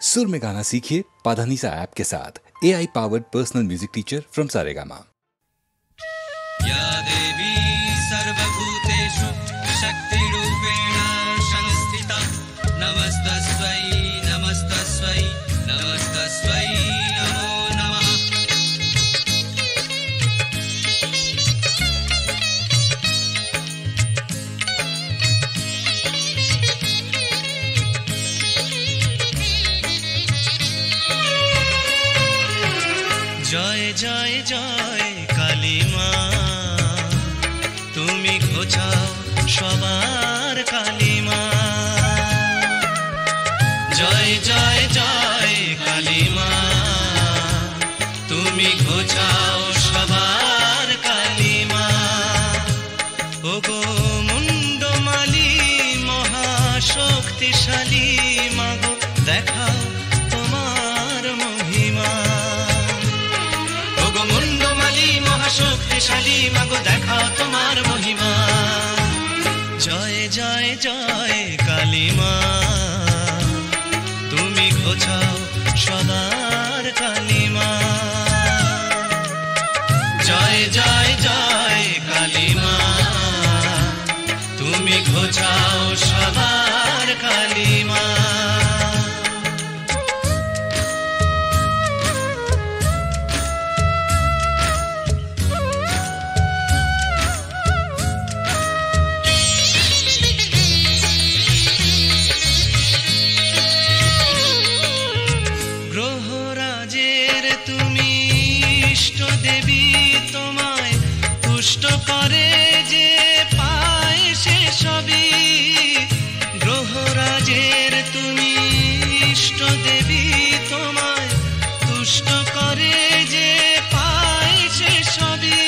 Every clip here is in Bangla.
सुर में गाना सीखिए पाधानीसा ऐप के साथ। AI powered personal music teacher from Saregama. या देवी सर्वभूतेषु शक्तिरूपेण संस्थिता नमस्तस्यै नमस्तस्यै नमस्तस्यै नमो नमः। জয় জয় জয় কালী মা, তুমি ঘোচাও সবার কালী মা। জয় জয় জয় কালী মা, তুমি ঘোচাও সবার কালী মা। ওগো মুন্ডমালী মহাশক্তিশালী মাগো, দেখাও তোমার মহিমা। মুন্ডমালী মহাশক্তিশালী মাগো, দেখাও তোমার মহিমা। জয় জয় জয় কালী মা, তুমি ঘোচাও সবার কালী মা। জয় জয় জয় কালী মা, তুমি ঘোচাও সবার কালী মা। করে যে পায় সে সবই, গ্রহরাজের তুমি ইষ্ট দেবী, তোমায় তুষ্ট করে যে পায় সে সবই।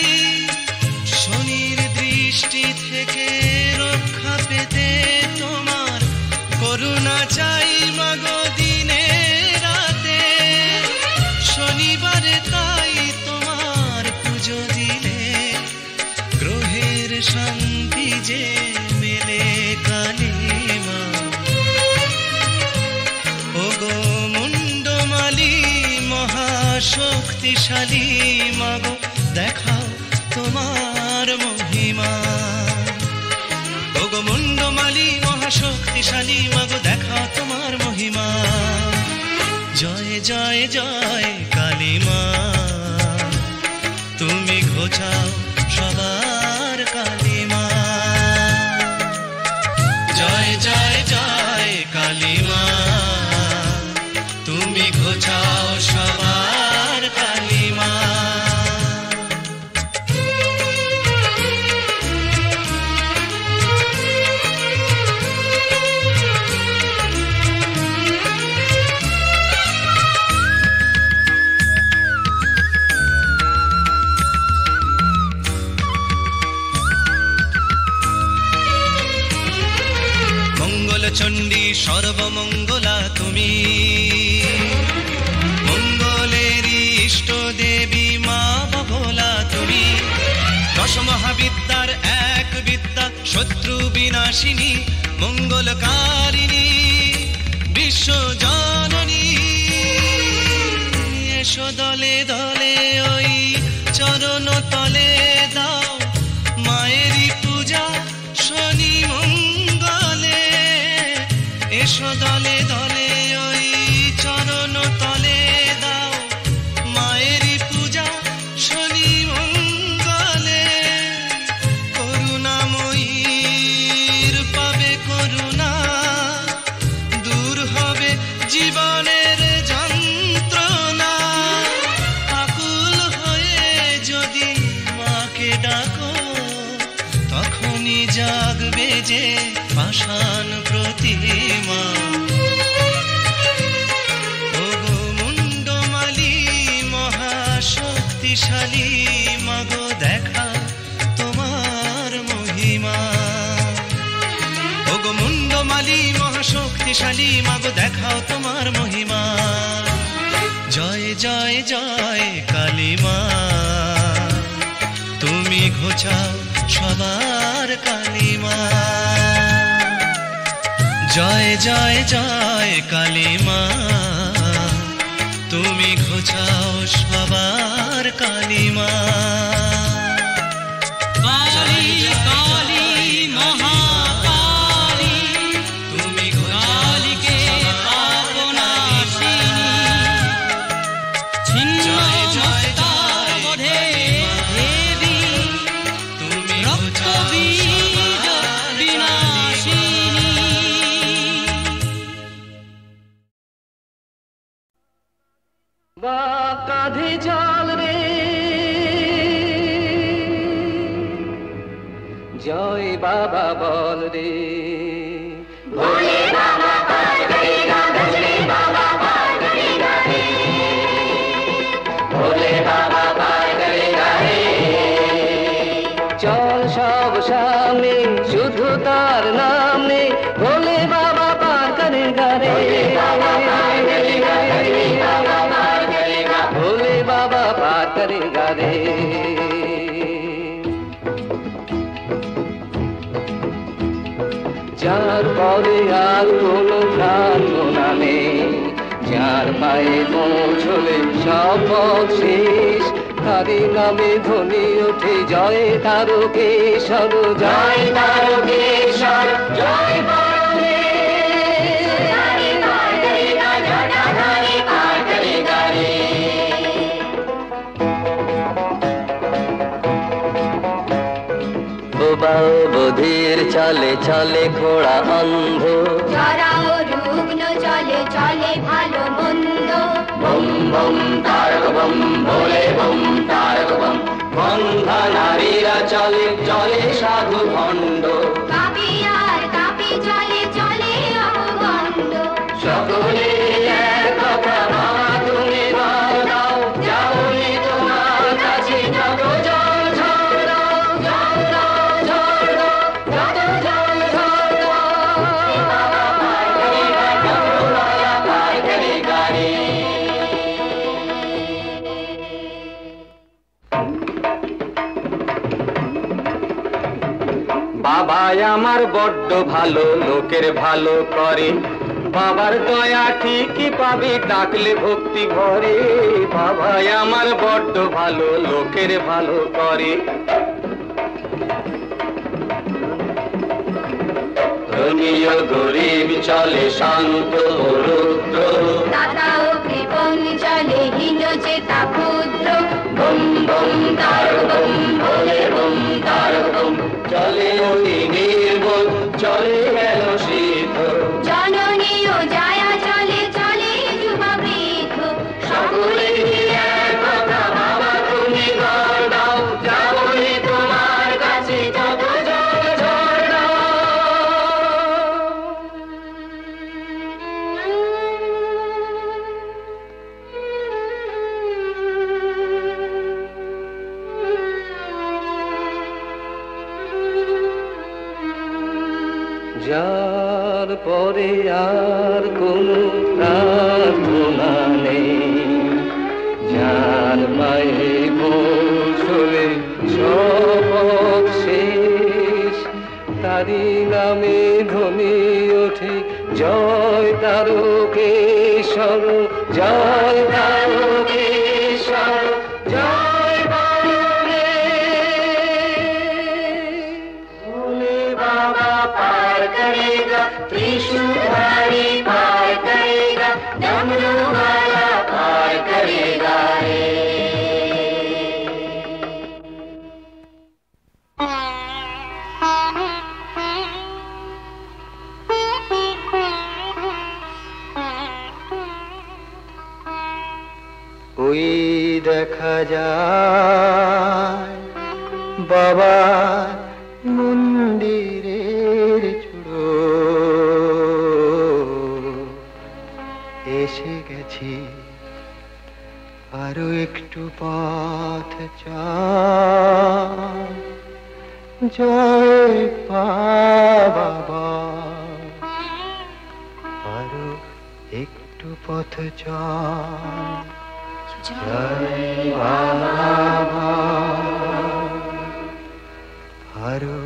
শনির দৃষ্টি থেকে রক্ষা পেতে তোমার করুণা চাই মাগো দিনে রাতে। শনিবারে তাই তোমার পুজো দিলে গ্রহের শান্তি যে মেলে কালী মা। ওগো মুন্ডমালী মহাশক্তিশালী মাগো, দেখাও তোমার মহিমা। ওগো মুন্ডমালী মহাশক্তিশালী মাগো, দেখাও তোমার মহিমা। জয় জয় জয় কালী মা, তুমি ঘোচাও সবার কালী মা। জয় জয় জয় কালী মা, তুমি ঘোচাও সবার কালী মা। চণ্ডী সর্বমঙ্গলা তুমি, মঙ্গলেরই ইষ্ট দেবী মা বগলা তুমি। দশ মহাবিদ্যার এক বিদ্যা, শত্রু বিনাশিনী মঙ্গলকারিণী বিশ্ব জননী। এসো দলে দলে ওই চরণ তলে দাও মায়েরই পূজা শনি মঙ্গলে। এসো দলে দলে ওই চরণ তলে দাও মায়েরই পূজা শনি মঙ্গলে। করুণাময়ীর পাবে করুণা, দূর হবে জীবনের যন্ত্রণা। আকুল হয়ে যদি মাকে ডাকো, তখনই জাগবে যে পাষাণ প্রতিমা। ওগো মুন্ডমালী মহাশক্তিশালী মাগো, দেখাও তোমার মহিমা। ওগো মুন্ডমালী মহাশক্তিশালী মাগো, দেখাও তোমার মহিমা। জয় জয় জয় কালী মা, তুমি ঘোচাও সবার কালী মা। জয় জয় জয় কালী মা। সবার কালিমা। কালী কালী মহাকালী তুমি কালীকে পাপনাশিনী, ছিন্ন মস্তার বধে দেবী তুমি রক্তবীজ বিনাশিনী। বা কাঁধে জল রে জয় বাবা বল রে, ভোলে বাবা পার করেগা, ভোলে বাবা পার করেগা রে, ভোলে বাবা পার করেগা রে। চল সব সামনে শুধু তার নামে, ভোলে বাবা পার করেগা রে, ভোলে বাবা পার করেগা রে। যার পরে আর কোনো প্রার্থনা নেই, যার পায়ে পৌঁছলে সব পথ শেষ, তারই নামে ধ্বনি ওঠে জয় তারকেশ্বর, জয় তারকেশ্বর, জয় বধির চলে চলে ঘোড়া অন্ধ, যারা রুগ্ন চলে চলে ভালো মন্দ, বম বম তারক বম ভোলে বম তারক বম। বন্ধা নারীরা চলে চলে সাধু ভণ্ড, কাপি আর কাপি চলে চলে অগণ্ড। সকলে এক কথা বাবা তুমি বল দাও, যাওনি তোমার কাছে যত জল ঝড় দাও, জল দাও ঝড় দাও, যত জল ঝড় দাও। বাবা পার করেগা, বাবা পার করেগা রে। বাবাই আমার বড্ড ভালো, লোকের ভালো করে, বাবার দয়া ঠিকই পাবি ডাকলে ভক্তি ভরে। বাবাই আমার বড্ড ভালো, লোকের ভালো করে। ধনী ও গরিব চলে শান্ত ও রুদ্র, দাতা ও কৃপণ চলে হীন চেতা ক্ষুদ্র। বম বম তারক বম ভোলে বম তারক বম। চলে অতি নির্মল চলে গেল সিদ্ধ, জননী ও জায়া চলে চলে যুবা বৃদ্ধ। সকলে এক কথা বাবা তুমি বল দাও, যাওনি তোমার কাছে যত জল ঝড় দাও। যার পরে আর কোনো প্রার্থনা নেই, যার পায়ে পৌঁছলে সব শেষ, তারই নামে ধ্বনি ওঠে জয় তারকেশ্বর, জয় তারকেশ্বর, জয় বলে ভোলে বাবা पार करेगा, त्रिशूलधारी पार करेगा, डमरू वाला पार करेगा रे। ওই দেখা যায় বাবার মন্দিরের চূড়ো, এসে গেছি আরো একটু পথ চল, জয় বাবা, আরো একটু পথ চল, জয় বাবা, আরো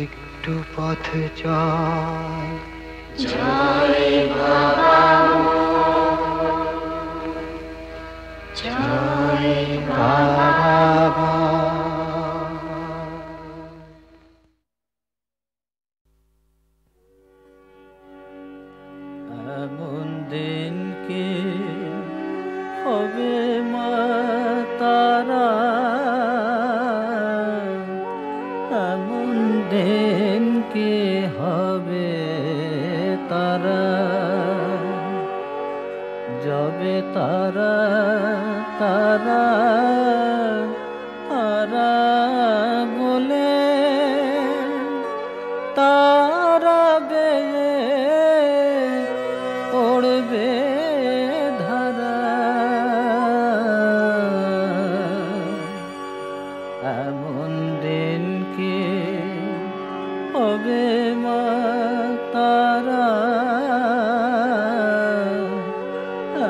একটু পথ চল, জয় বাবা, জয় হবে মা তারা এমন দিন কি হবে তারা যাবে তারা তারা তারা বলে তারা বেয়ে পড়বে ধারা এমন দিন কি হবে মা তারা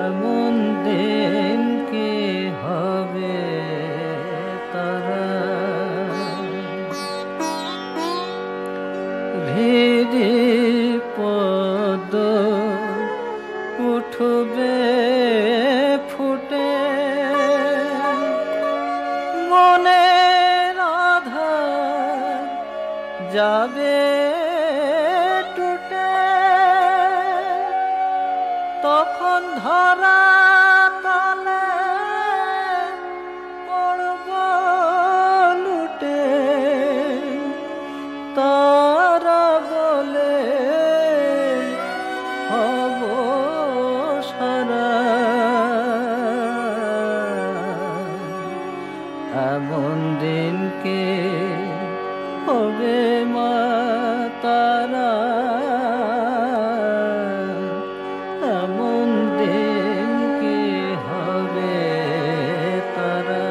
এমন দিন কি হবে তারা ভিড়ি পদ উঠবে ফুটে মনে রাধা যাবে টুটে তখন ধরা তলে পড়ব লুটে তারা বলে হব সারা এমন দিন কে হবে মা তারা এমন দিন কি হবে তারা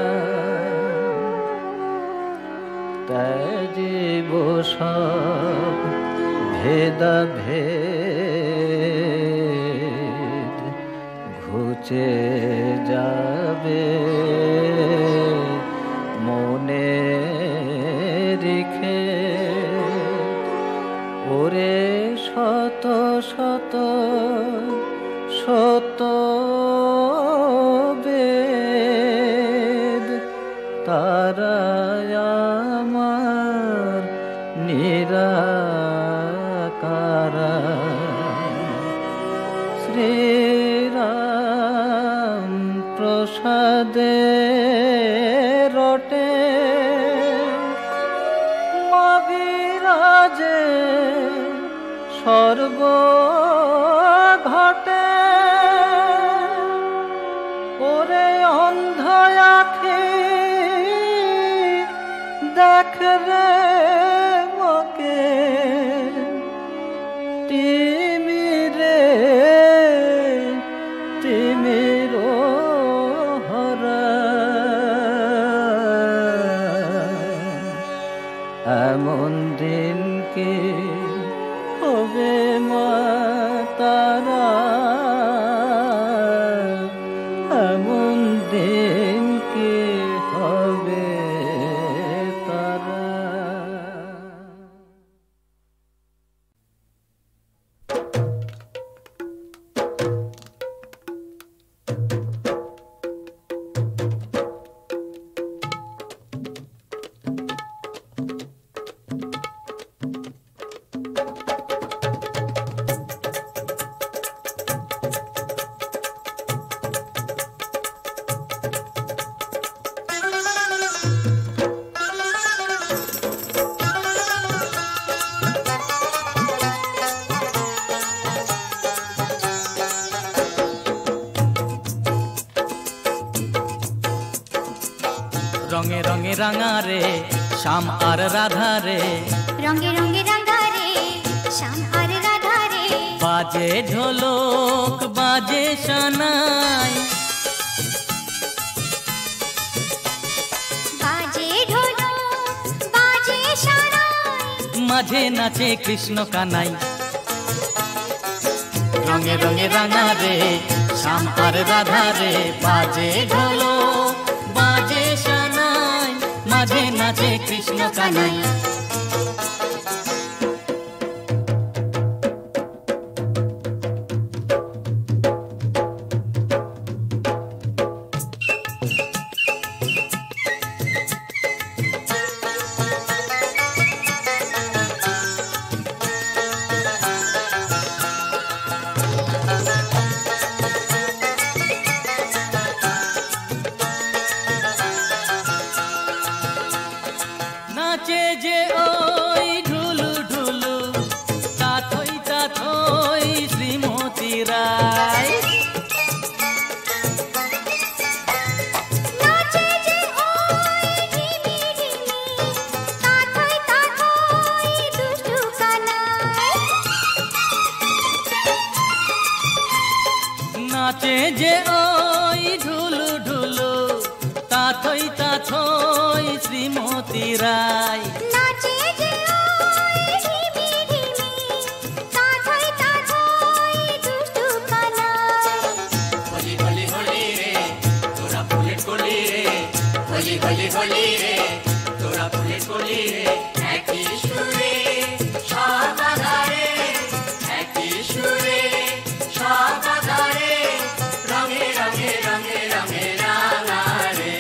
ত্যাজিব সব ভেদাভেদ ঘুচে যাবে মনে রেখে ওরে শত শত শত বেদ তারা আমার নিরাকারা শ্রীরাম প্রসাদে রটে মবিরাজে সর্ব ঘটে ওরে অন্ধ আঁখে দেখ রে মকে তিমিরে তিমির হরা এমন দিন কি হবে মা তারা এমন দিন কি হবে তারা রঙে রঙে রাঙা রে শ্যাম আর রাধা রে রঙে রঙে রাঙা রে শ্যাম আর রাধা রে বাজে ঢোলক বাজে সানাই বাজে ঢোলক বাজে সানাই মাঝে নাচে কৃষ্ণ কানাই রঙে রঙে রাঙা রে শ্যাম আর রাধা রে বাজে ঢোলক বাজে সানাই মাঝে নাচে কৃষ্ণ কানাই নাচে যে ওই ঢুলু ঢুলু তাথই শ্রীমতী রায় নাচে যে ওই ঢিমি ঢিমি তাথই দুষ্টু কানাই হোলি হোলি হোলি রে তোরা ফুলের কলি রে হোলি হোলি হোলি রে তোরা ফুলের কলি রে একই সুরে সর্বদারে একই সুরে সর্বদারে রঙে রঙে রঙে রঙে রাঙারে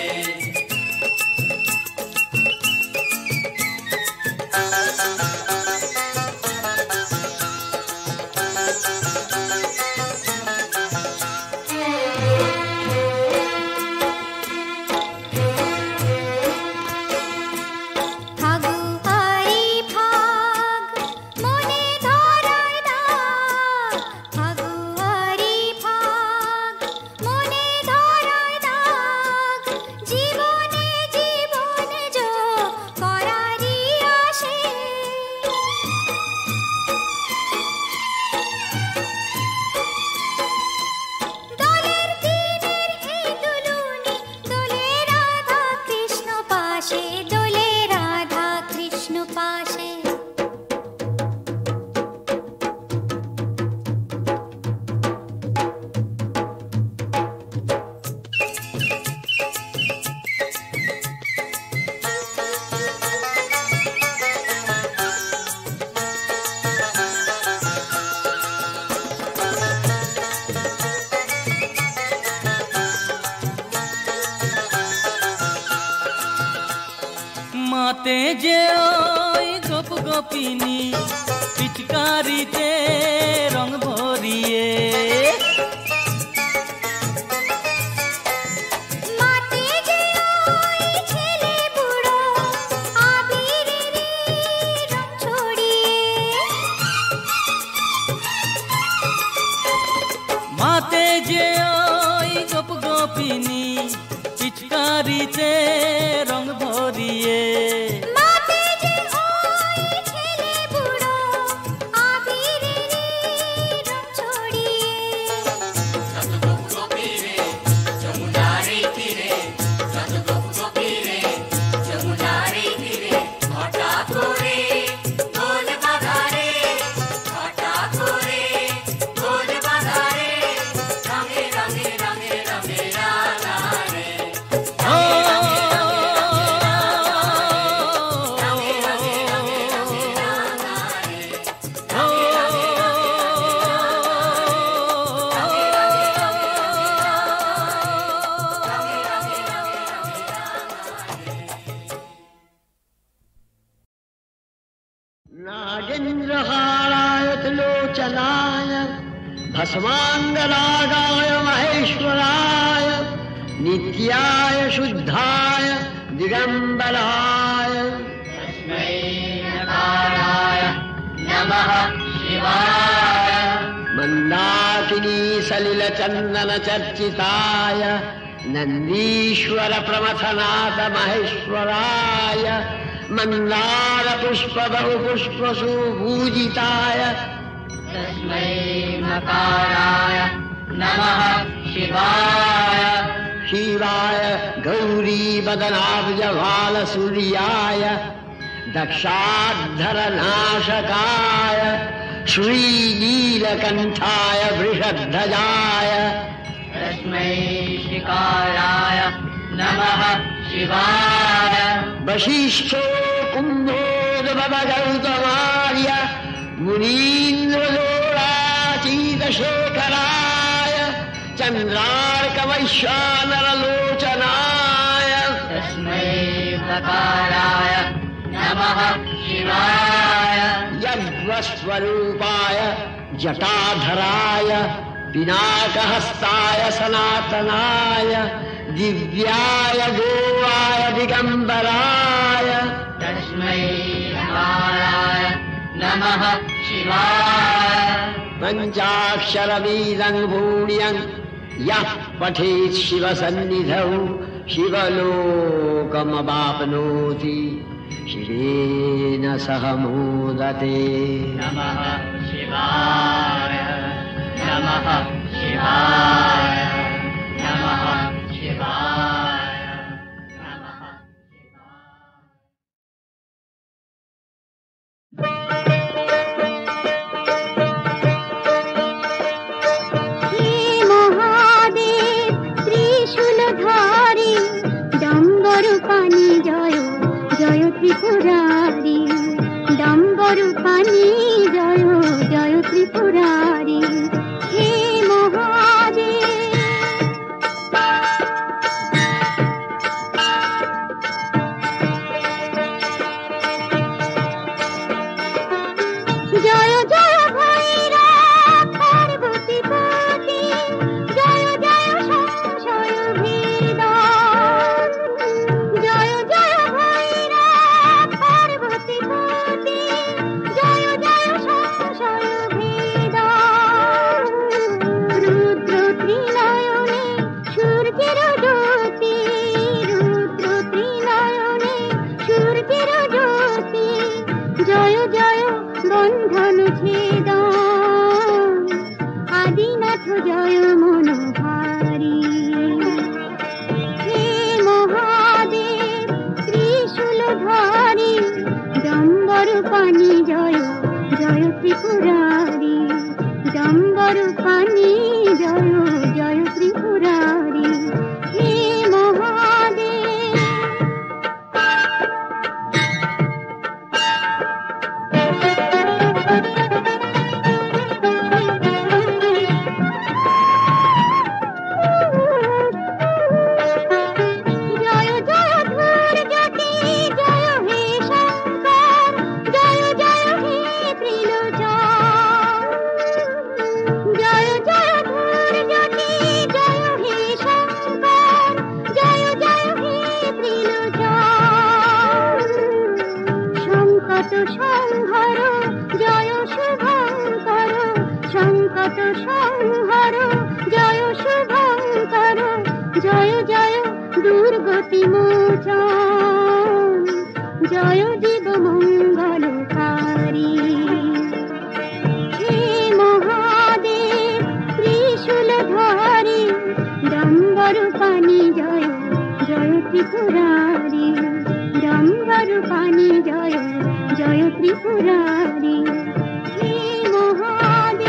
মাতে যে ওই গোপ গোপিনী পিচকারিতে রং ভরিয়ে মাতে যে ওই ছেলে বুড়ো আবিরের রং ছড়িয়ে মাতে যে ওই গোপ গোপিনী পিচকারিতে রং ভরিয়ে মাতে যে ওই ছেলে বুড়ো আবিরের রং ছড়িয়ে যত গোপ গোপী রে যমুনারে তীরে যত গোপ গোপী রে যমুনারে তীরে হঠাৎ করে ঢোল বাঁধারে হঠাৎ করে ঢোল বাঁধারে রঙে রঙে রঙে রঙে রাঙারে नागेन्द्रहाराय त्रिलोचनाय भस्माङ्गरागाय महेश्वराय नित्याय शुद्धाय दिगम्बराय तस्मै नकाराय नमः शिवाय मन्दाकिनी सलिलचन्दन चर्चिताय नन्दीश्वर प्रमथनाथ महेश्वराय मन्दार पुष्प बहु पुष्प सुपूजिताय तस्मै नकाराय नमः शिवाय शिवाय गौरी वदनाब्ज भाल सूर्याय दक्षाद्धरनाशकाय श्रीनीलकण्ठाय वृषध्वजाय तस्मै शिकाराय नमः शिवाय वशिष्ठो कुम्भोद्भव गौतमार्य मुनीन्द्रलोलाचीतशेखराय चन्द्रार्कवैश्वानरलोचनाय तस्मै नकाराय नमः शिवाय यज्ञस्वरूपाय जटाधराय पिनाकहस्ताय सनातनाय दिव्याय गोवाय दिगम्बराय तस्मै नकाराय नमः शिवाय पञ्चाक्षरवीदं भूर्यं यः पठेत् शिवसन्निधौ शिवलोकमवाप्नोति शिवेन सह मोदते नमः शिवाय नमः शिवाय शिवाय नमः शिवाय नमः हे महादेव त्रिशूलधारी डम्बरुपाणि जय जय त्रिपुरारी डम्बरुपाणि जय जय त्रिपुरारी हे महादेव जय जय भैरव पार्वती पति जय जय संशय भेद जय जय भैरव पार्वती पति जय जय संशय भेद रुद्र त्रिनयने सूर्येर ज्योति रुद्र त्रिनयने सूर्येर ज्योति जय जय बंधन छेदन आदिनाथ जय मनोहारी हे महादेव त्रिशूलधारी डम्बरुपाणि जय जय त्रिपुरारी डम्बरुपाणि जय जय त्रिपुरारी हे महादेव जय जय धूर्जटी जय हे शंकर जय जय हे त्रिलोचन जय जय धूर्जटी जय हे शंकर जय जय हे त्रिलोचन संकट संहार जय शुभंकर संकट संहार जय शुभंकर जय जय दुर्गति मोचन जय जीव मंगलकारी हे महादेव त्रिशूलधारी डम्बरुपाणि जय जय त्रिपुरारी डम्बरुपाणि जय जय त्रिपुरारी हे महादेव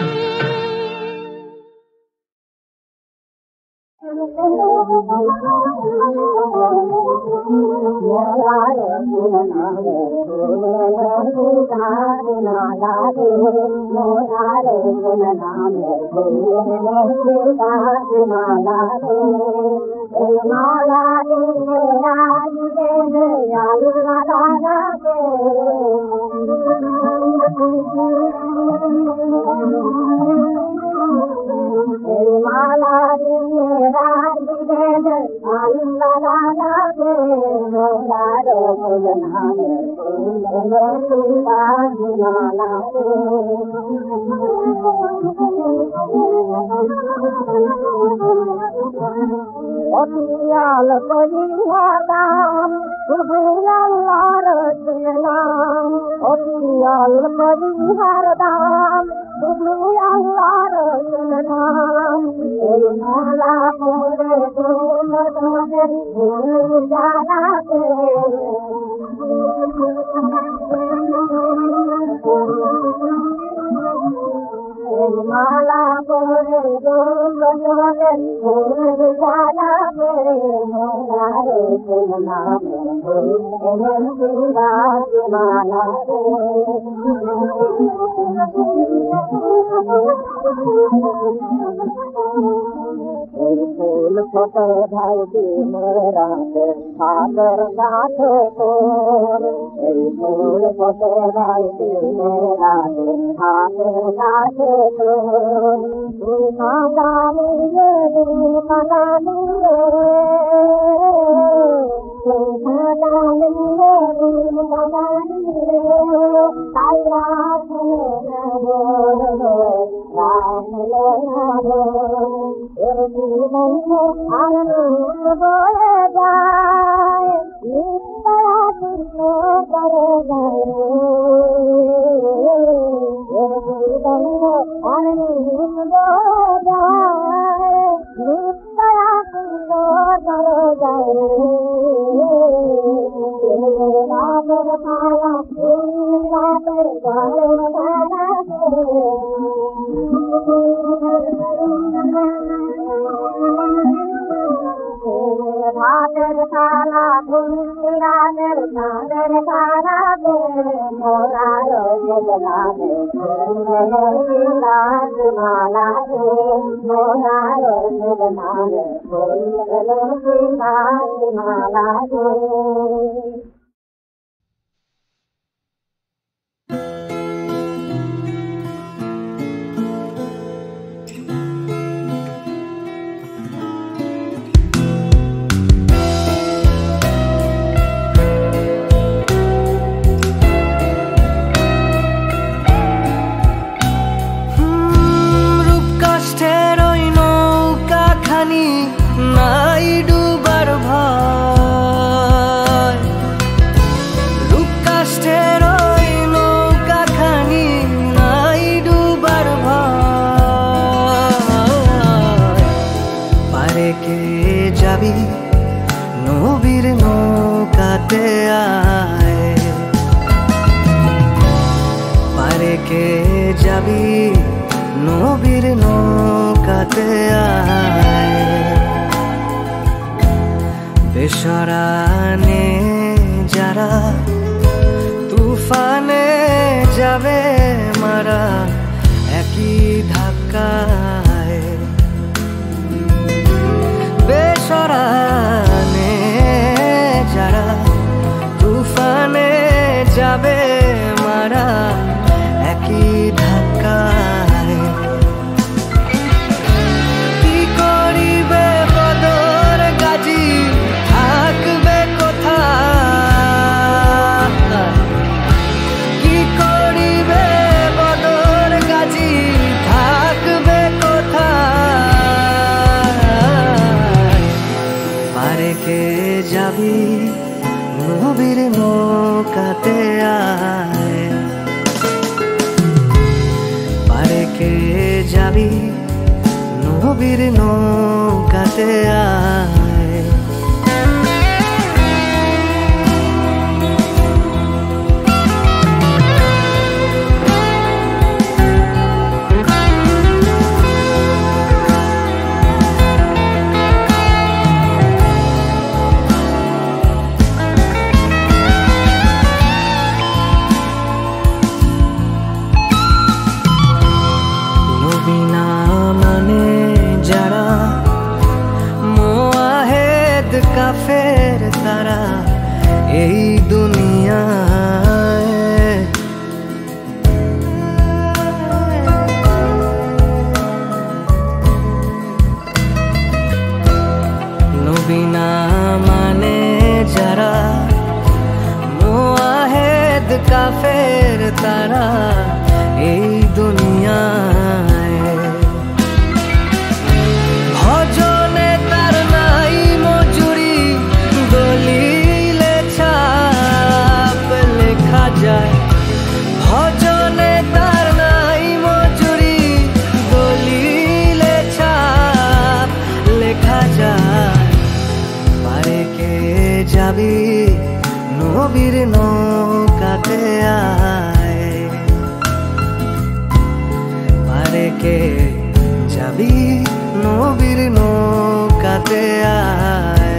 অতিয়াল করিয়ালাম সুভুলাল্লার সুনাম অতিয়াল করিয়ালাম সুভুলাল্লার সুনাম এই মালা পরে তোমাদের ভুল জানাতে মালা পরে তোমাদের ভুল জানাতে মোরারে সুনাম ফুল ফটো ভাই দিনরাতে সাগর গাছে তোর এই ফুল ফটো ভাই দিনরাতে সাগর গাছে তোর তুই না জানিলে দিন কাটালিলে তুই না জানিলে দিন কাটালিলে তাই রাখলে না বলো রাখলে না বলো এর জীবন আনন্দ বয়ে যায় নিত্যা কৃষ্ণ করে যায় এর জীবন আনন্দ বয়ে যায় বেসরানে যারা তুফানে যাবে মারা একই ধাক্কায়, বেসরানে যারা তুফানে যাবে মারা একই ধাক্কায়। কি করিবে বদর গাজী থাকবে কোথায়, কি করিবে বদর গাজী থাকবে কোথায়। পারে কে যাবি নবীর নৌকাতে আয়, পারে কে যাবি নবীর নৌকাতে আয়। কাফের তারা এই দুনিয়ায়, নবী না মানে যারা মুআহিদ কাফের তারা এই দুনিয়ায়। ভজনে তার নাই মজুরি দলিলে ছাপ লেখা যায়, ভজনে তার নাই মজুরি দলিলে ছাপ লেখা যায়। পারে কে যাবি নবীর নৌকাতে আয়, পারে কে যাবি নবীর নৌকাতে আয়।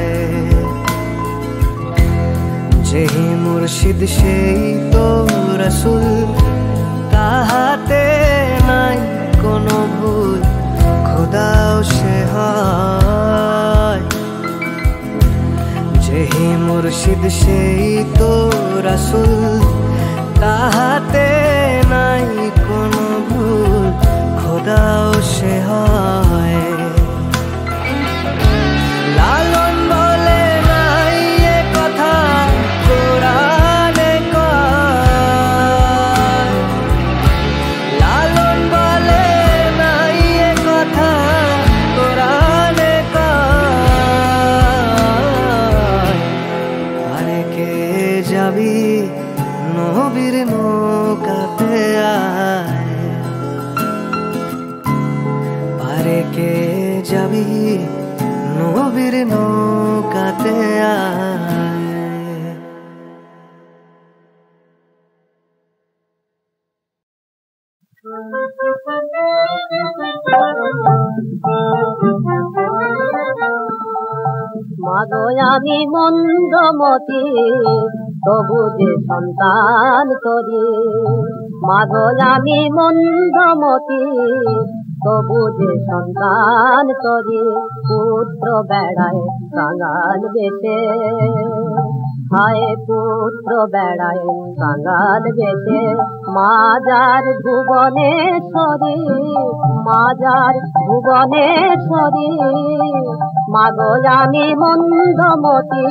যেহি মুর্শিদ সেই তো রসুল, তাহাতে নাই কোনো ভুল খোদাও সে হয়। যেহি মুর্শিদ সেই তো রসুল, তাহাতে নাই কোনো ভুল খোদাও সে হয়। লালন বলে নাই এ কথা কোরআনে কয়, লালন বলে নাই এ কথা কোরআনে কয়। আরে কে যাবি নবীর নৌ নবীর নৌকাতে আয়। মাগো আমি মন্দমতি তবু যে সন্তান তরি, মাগো আমি মন্দমতি তবু যে সন্তান তরি, পুত্র বেড়ায় কাঙাল বেশে, হায় পুত্র বেড়ায় কাঙাল বেশে, মাজার ভুবনেশ্বরী, মাজার ভুবনেশ্বরী, মাগো আমি মন্দমতি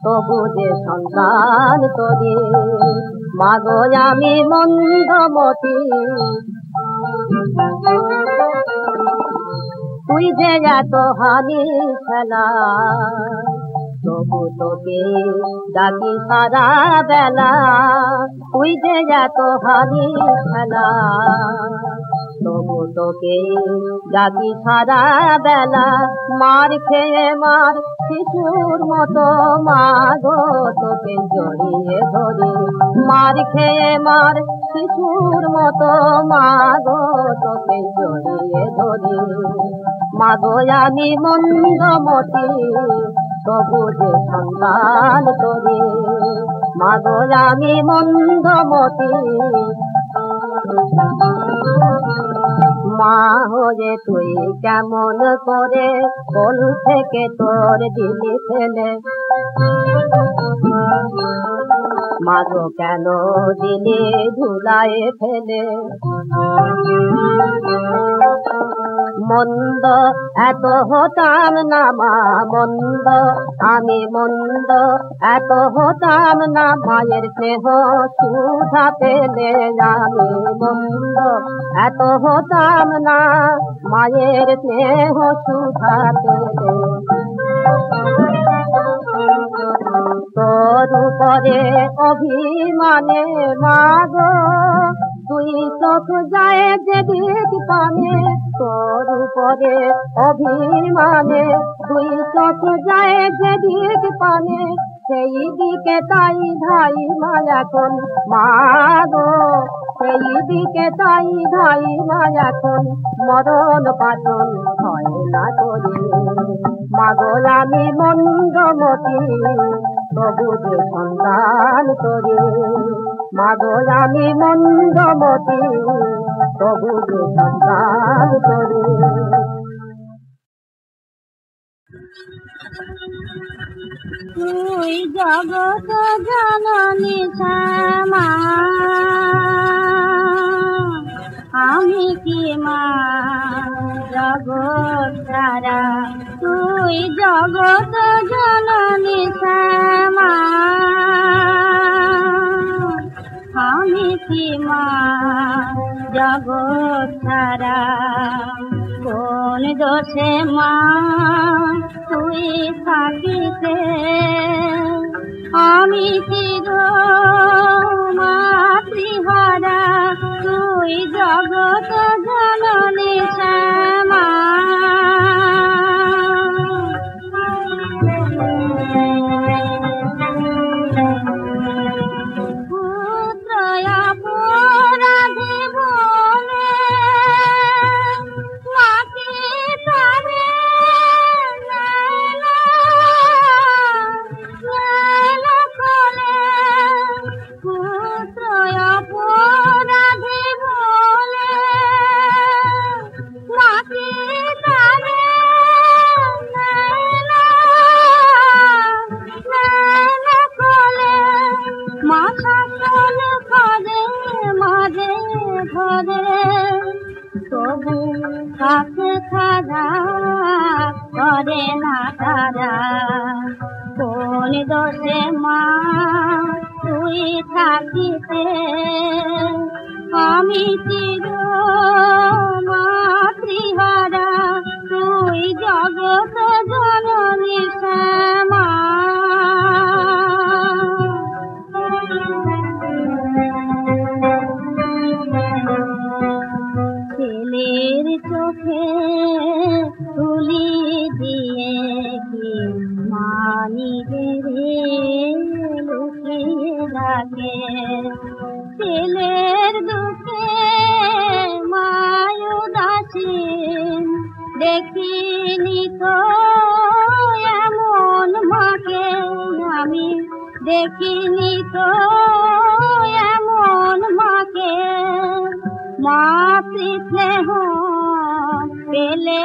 তবু যে সন্তান তরি, মাগো আমি মন্দমতি। তুই যে এত হানি খেলা তবু তোকে ডাকি সারা বেলা, তুই যে এত হানি খেলা তবু তোকে ডাকি সারা বেলা, মার খেয়ে মার শিশুর মতো মাগো তোকে জড়িয়ে ধরি, মার খেয়ে মার শিশুর মতো মাগো তোকে জড়িয়ে ধরি, মাগো আমি মন্দমতি তবু যে সন্তান তরি, মাগো আমি মন্দমতি। মা হয়ে তুই কেমন করে কোল থেকে তোর দিলি ফেলে, মাগো কেন দিলি ধুলায় ফেলে, মন্দ এত হতাম না মা মন্দ, আমি মন্দ এত হতাম না, মায়ের স্নেহ সুধা পেলে আমি মন্দ এত হতাম না, মায়ের স্নেহ সুধা পেলে। তোর উপরে অভিমানে মাগো তুই চোখ যায় যেদিক পানে, তোর উপরে অভিমানে তুই চোখ যায় যেদিক পানে, সেই দিকে তাই ধাই মা এখন মাগো, সেই দিকে তাই ধাই মা এখন, মরণ পাচন হয় না করি, মাগো আমি মন্দমতি তবু যে সন্তান তরি, মাগো আমি মন্দমতি তবু যে সন্তান তরি। তুই জগত জননী শ্যামা, আমি কি মা জগৎ সারা, তুই জগত জননী শ্যামা, আমি কি মা জগৎ সারা, কোন দোষে মা তুই থাকিতে আমি কি গো মাতৃহারা, তুই জগত জননী শ্যামা, করে না তারা, কোন দোষে মা তুই থাকিতে আমি চির মাতৃহারা, তুই জগত জননী শ্যামা। ছেলের চোখে তুলি দিয়ে নিজেরে লুকিয়ে রাখে ছেলের দুঃখে মায়ু দাসীন দেখিনি তো এমন মাকে আমি দেখিনি তো এমন মাকে মাতৃস্নেহ পেলে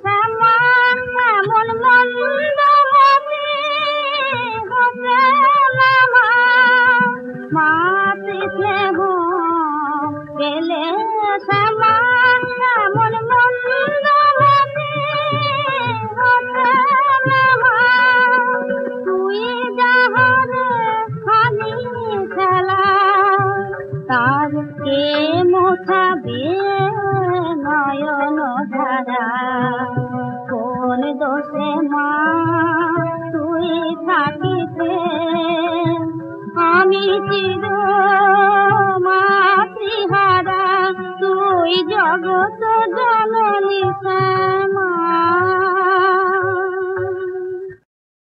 সমান এমন মন্দমতি হতে না মা মাতৃস্নেহ পেলে সমান এমন মন্দমতি হতে না মা তুই যাহারে খালি খেলা তার কে মোছাবে নয়ন ধারা কোন দোষে মা তুই থাকিতে আমি চির মাতৃহারা তুই জগৎ জননী শ্যামা